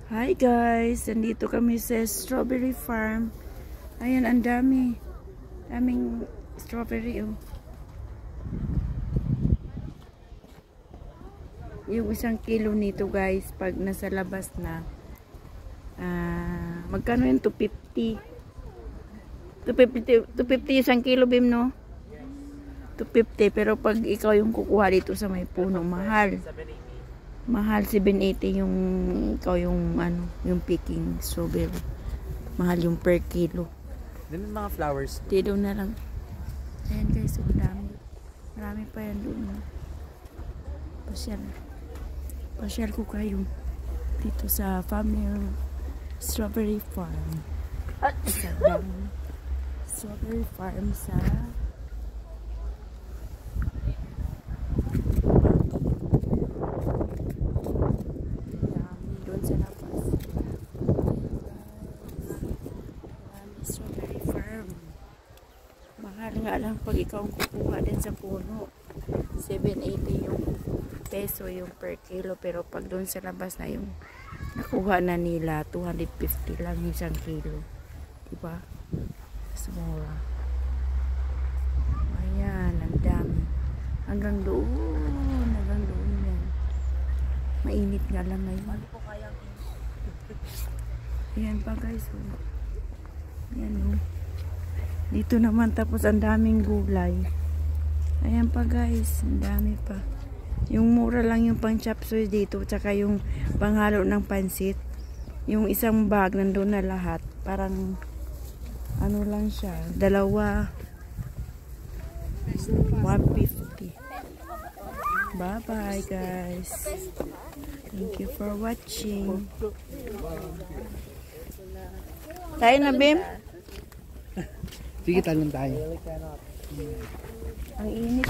Hi guys, nandito kami sa strawberry farm. Ayan, ang daming strawberry oh. Yung 1 kilo nito guys, pag nasa labas na, magkano yun? 250. 250 1 kilo, Bim, no? 250, pero pag ikaw yung kukuha dito sa may puno, mahal. Mahal, 780 yung ikaw yung yung picking strawberry. Mahal yung per kilo. Doon mga flowers. Dito na lang. Ayan guys, ang dami. Marami pa yan doon. Pasyal ko kayo dito sa family strawberry farm. Strawberry farm sa strawberry farm. Mahal nga lang pag ikaw ang kukuha din sa puno. 780 yung peso yung per kilo, pero pag doon sa labas na yung nakuha na nila, 250 lang yung 1 kilo. Diba? Mura. Ayan, ang dami. Hanggang doon yan. Mainit nga lang ngayon. Ayan pa guys. Ayan oh. Dito naman, tapos ang daming gulay. Ayan pa guys, ang dami pa. Yung mura lang yung pang chop suey dito, tsaka yung panghalo ng pansit. Yung isang bag nandun na lahat. Parang ano lang siya, dalawa 150. Bye bye guys. Thank you for watching. Tayo na, Bim? Sige, talon tayo. Ang init.